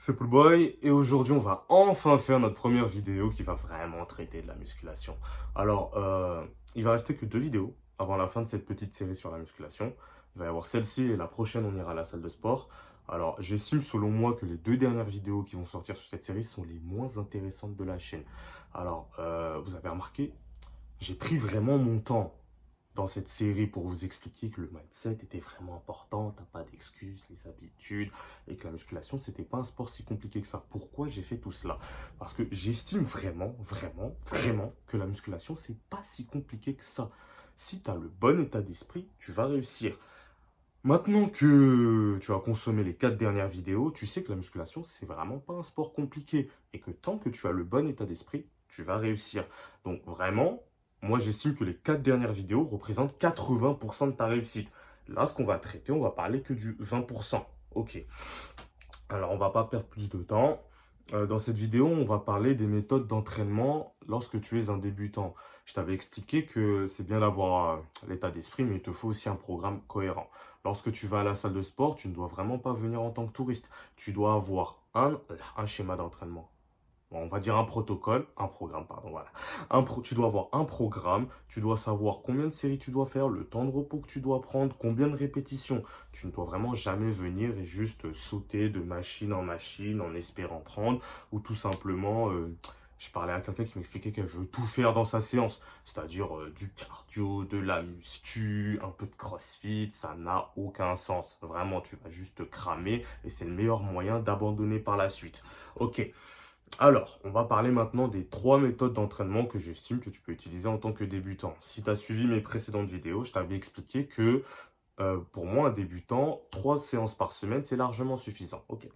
C'est Poolboy et aujourd'hui on va enfin faire notre première vidéo qui va vraiment traiter de la musculation. Alors, il va rester que 2 vidéos avant la fin de cette petite série sur la musculation. Il va y avoir celle-ci et la prochaine on ira à la salle de sport. Alors, j'estime selon moi que les 2 dernières vidéos qui vont sortir sur cette série sont les moins intéressantes de la chaîne. Alors, vous avez remarqué, j'ai pris vraiment mon temps dans cette série pour vous expliquer que le mindset était vraiment important, t'as pas d'excuses, les habitudes, et que la musculation, c'était pas un sport si compliqué que ça. Pourquoi j'ai fait tout cela? Parce que j'estime vraiment que la musculation, c'est pas si compliqué que ça. Si tu as le bon état d'esprit, tu vas réussir. Maintenant que tu as consommé les 4 dernières vidéos, tu sais que la musculation, c'est vraiment pas un sport compliqué. Et que tant que tu as le bon état d'esprit, tu vas réussir. Donc vraiment, moi j'estime que les 4 dernières vidéos représentent 80% de ta réussite. Là, ce qu'on va traiter, on va parler que du 20%. Ok. Alors, on va pas perdre plus de temps. Dans cette vidéo, on va parler des méthodes d'entraînement lorsque tu es un débutant. Je t'avais expliqué que c'est bien d'avoir l'état d'esprit, mais il te faut aussi un programme cohérent. Lorsque tu vas à la salle de sport, tu ne dois vraiment pas venir en tant que touriste. Tu dois avoir un schéma d'entraînement. Bon, on va dire un programme, pardon, voilà. Tu dois avoir un programme, tu dois savoir combien de séries tu dois faire, le temps de repos que tu dois prendre, combien de répétitions. Tu ne dois vraiment jamais venir et juste sauter de machine en machine en espérant prendre, ou tout simplement, je parlais à quelqu'un qui m'expliquait qu'elle veut tout faire dans sa séance, c'est-à-dire du cardio, de la muscu, un peu de crossfit, ça n'a aucun sens. Vraiment, tu vas juste te cramer et c'est le meilleur moyen d'abandonner par la suite. Ok. Alors, on va parler maintenant des 3 méthodes d'entraînement que j'estime que tu peux utiliser en tant que débutant. Si tu as suivi mes précédentes vidéos, je t'avais expliqué que pour moi, un débutant, 3 séances par semaine, c'est largement suffisant. Ok.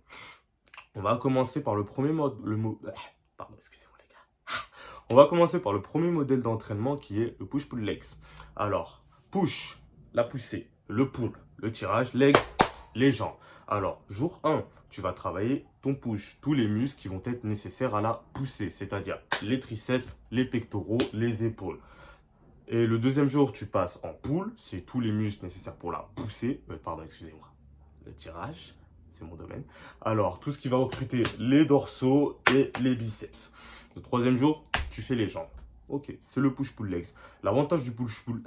On va commencer par le premier mode. Pardon, excusez-moi les gars. On va commencer par le premier modèle d'entraînement qui est le push-pull legs. Alors, push, la poussée, le pull, le tirage, legs, les jambes. Alors, jour 1, tu vas travailler ton push, tous les muscles qui vont être nécessaires à la poussée, c'est-à-dire les triceps, les pectoraux, les épaules. Et le deuxième jour, tu passes en pull, c'est tous les muscles nécessaires pour la poussée. Pardon, excusez-moi. Le tirage, c'est mon domaine. Alors, tout ce qui va recruter les dorsaux et les biceps. Le troisième jour, tu fais les jambes. Ok, c'est le push-pull legs. L'avantage du push-pull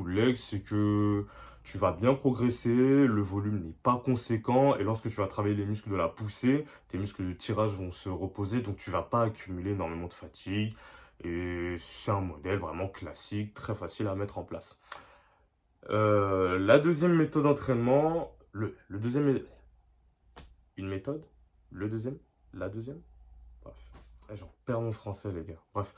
legs, c'est que tu vas bien progresser, le volume n'est pas conséquent, et lorsque tu vas travailler les muscles de la poussée, tes muscles de tirage vont se reposer, donc tu vas pas accumuler énormément de fatigue. Et c'est un modèle vraiment classique, très facile à mettre en place. La deuxième méthode d'entraînement, le deuxième, une méthode, le deuxième, la deuxième, bref, j'en perds mon français les gars, bref.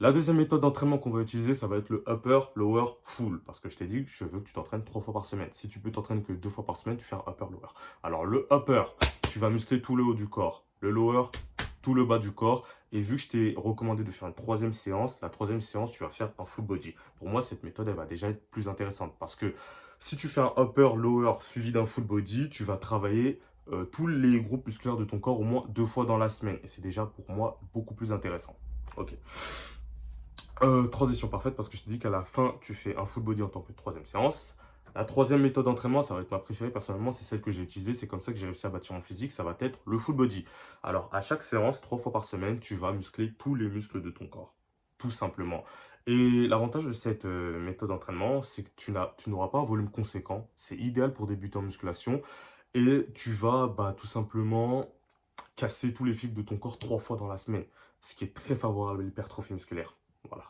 La deuxième méthode d'entraînement qu'on va utiliser, ça va être le upper, lower, full. Parce que je t'ai dit que je veux que tu t'entraînes 3 fois par semaine. Si tu peux t'entraîner que 2 fois par semaine, tu fais un upper, lower. Alors le upper, tu vas muscler tout le haut du corps. Le lower, tout le bas du corps. Et vu que je t'ai recommandé de faire une troisième séance, la troisième séance, tu vas faire un full body. Pour moi, cette méthode, elle va déjà être plus intéressante. Parce que si tu fais un upper, lower suivi d'un full body, tu vas travailler tous les groupes musculaires de ton corps au moins 2 fois dans la semaine. Et c'est déjà pour moi beaucoup plus intéressant. Ok. Transition parfaite parce que je te dis qu'à la fin, tu fais un full body en tant que troisième séance. La troisième méthode d'entraînement, ça va être ma préférée personnellement, c'est celle que j'ai utilisée. C'est comme ça que j'ai réussi à bâtir mon physique. Ça va être le full body. Alors, à chaque séance, 3 fois par semaine, tu vas muscler tous les muscles de ton corps. Tout simplement. Et l'avantage de cette méthode d'entraînement, c'est que tu n'auras pas un volume conséquent. C'est idéal pour débuter en musculation. Et tu vas tout simplement casser tous les fibres de ton corps 3 fois dans la semaine. Ce qui est très favorable à l'hypertrophie musculaire. Voilà.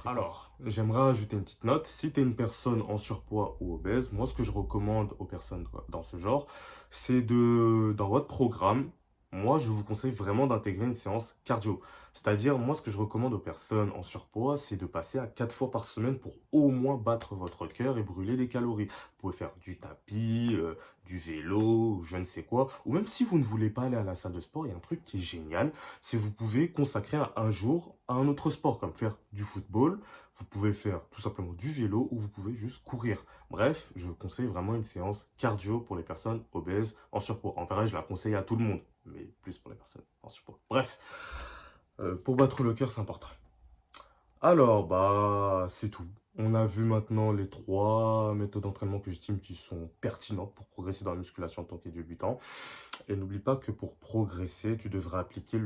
Alors, j'aimerais ajouter une petite note. Si tu es une personne en surpoids ou obèse, moi, ce que je recommande aux personnes dans ce genre, c'est dans votre programme, moi, je vous conseille vraiment d'intégrer une séance cardio. C'est-à-dire, moi, ce que je recommande aux personnes en surpoids, c'est de passer à 4 fois par semaine pour au moins battre votre cœur et brûler des calories. Vous pouvez faire du tapis, du vélo, ou je ne sais quoi. Ou même si vous ne voulez pas aller à la salle de sport, il y a un truc qui est génial, c'est que vous pouvez consacrer un jour à un autre sport, comme faire du football, vous pouvez faire tout simplement du vélo ou vous pouvez juste courir. Bref, je conseille vraiment une séance cardio pour les personnes obèses en surpoids. En vrai, je la conseille à tout le monde, mais plus pour les personnes en surpoids. Bref, pour battre le cœur, c'est important. Alors, bah, c'est tout. On a vu maintenant les trois méthodes d'entraînement que j'estime qui sont pertinentes pour progresser dans la musculation en tant que débutant. Et n'oublie pas que pour progresser, tu devrais appliquer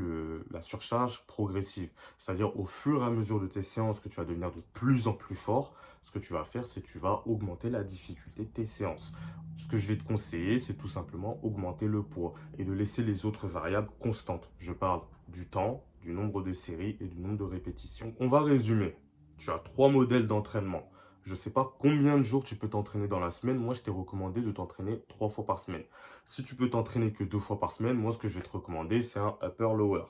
la surcharge progressive. C'est-à-dire au fur et à mesure de tes séances que tu vas devenir de plus en plus fort, ce que tu vas faire, c'est que tu vas augmenter la difficulté de tes séances. Ce que je vais te conseiller, c'est tout simplement augmenter le poids et de laisser les autres variables constantes. Je parle du temps, du nombre de séries et du nombre de répétitions. On va résumer. Tu as trois modèles d'entraînement. Je ne sais pas combien de jours tu peux t'entraîner dans la semaine. Moi, je t'ai recommandé de t'entraîner 3 fois par semaine. Si tu peux t'entraîner que 2 fois par semaine, moi, ce que je vais te recommander, c'est un upper-lower.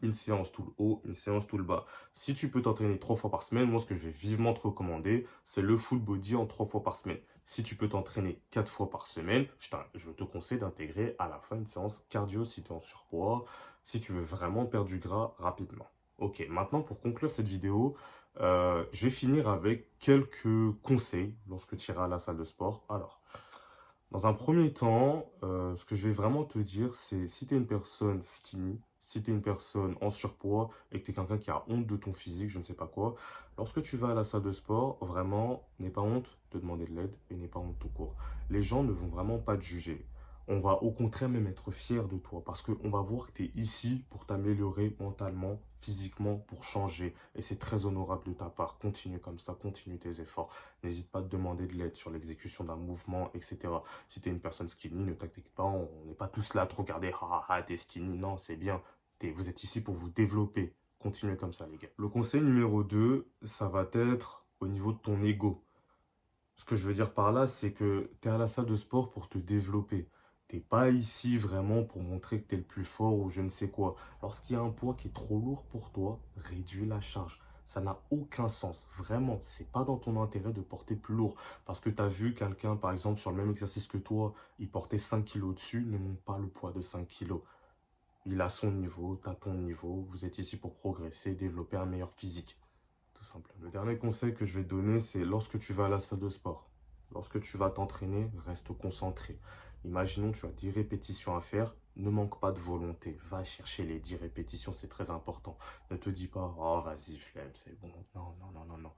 Une séance tout le haut, une séance tout le bas. Si tu peux t'entraîner 3 fois par semaine, moi, ce que je vais vivement te recommander, c'est le full body en 3 fois par semaine. Si tu peux t'entraîner 4 fois par semaine, je te conseille d'intégrer à la fin une séance cardio si tu es en surpoids, si tu veux vraiment perdre du gras rapidement. Ok, maintenant pour conclure cette vidéo, je vais finir avec quelques conseils lorsque tu iras à la salle de sport. Alors, dans un premier temps, ce que je vais vraiment te dire, c'est si tu es une personne skinny, si tu es une personne en surpoids et que tu es quelqu'un qui a honte de ton physique, je ne sais pas quoi, lorsque tu vas à la salle de sport, vraiment, n'aie pas honte de demander de l'aide et n'aie pas honte tout court. Les gens ne vont vraiment pas te juger. On va au contraire même être fier de toi parce qu'on va voir que tu es ici pour t'améliorer mentalement, physiquement, pour changer. Et c'est très honorable de ta part. Continue comme ça, continue tes efforts. N'hésite pas à te demander de l'aide sur l'exécution d'un mouvement, etc. Si tu es une personne skinny, ne t'inquiète pas, on n'est pas tous là à te regarder, ah ah, t'es skinny. Non, c'est bien. Vous êtes ici pour vous développer. Continuez comme ça, les gars. Le conseil numéro 2, ça va être au niveau de ton ego. Ce que je veux dire par là, c'est que tu es à la salle de sport pour te développer. T'es pas ici vraiment pour montrer que tu es le plus fort ou je ne sais quoi. Lorsqu'il y a un poids qui est trop lourd pour toi, réduis la charge. Ça n'a aucun sens. Vraiment, c'est pas dans ton intérêt de porter plus lourd. Parce que tu as vu quelqu'un, par exemple, sur le même exercice que toi, il portait 5 kilos dessus, ne monte pas le poids de 5 kilos. Il a son niveau, tu as ton niveau. Vous êtes ici pour progresser, développer un meilleur physique. Tout simple. Le dernier conseil que je vais te donner, c'est lorsque tu vas à la salle de sport, lorsque tu vas t'entraîner, reste concentré. Imaginons tu as 10 répétitions à faire, ne manque pas de volonté. Va chercher les 10 répétitions, c'est très important. Ne te dis pas, oh vas-y, flemme, c'est bon. Non, non, non, non, non.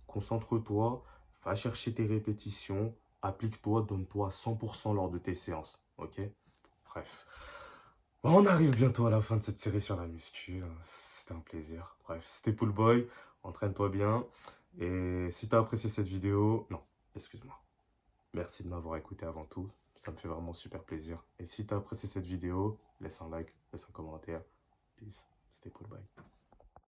Concentre-toi, va chercher tes répétitions, applique-toi, donne-toi à 100% lors de tes séances. Ok? Bref. Bon, on arrive bientôt à la fin de cette série sur la muscu. C'était un plaisir. Bref, c'était Poolboy. Entraîne-toi bien. Et si tu as apprécié cette vidéo, non, excuse-moi. Merci de m'avoir écouté avant tout. Ça me fait vraiment super plaisir. Et si tu as apprécié cette vidéo, laisse un like, laisse un commentaire. Peace. C'était Poolboy.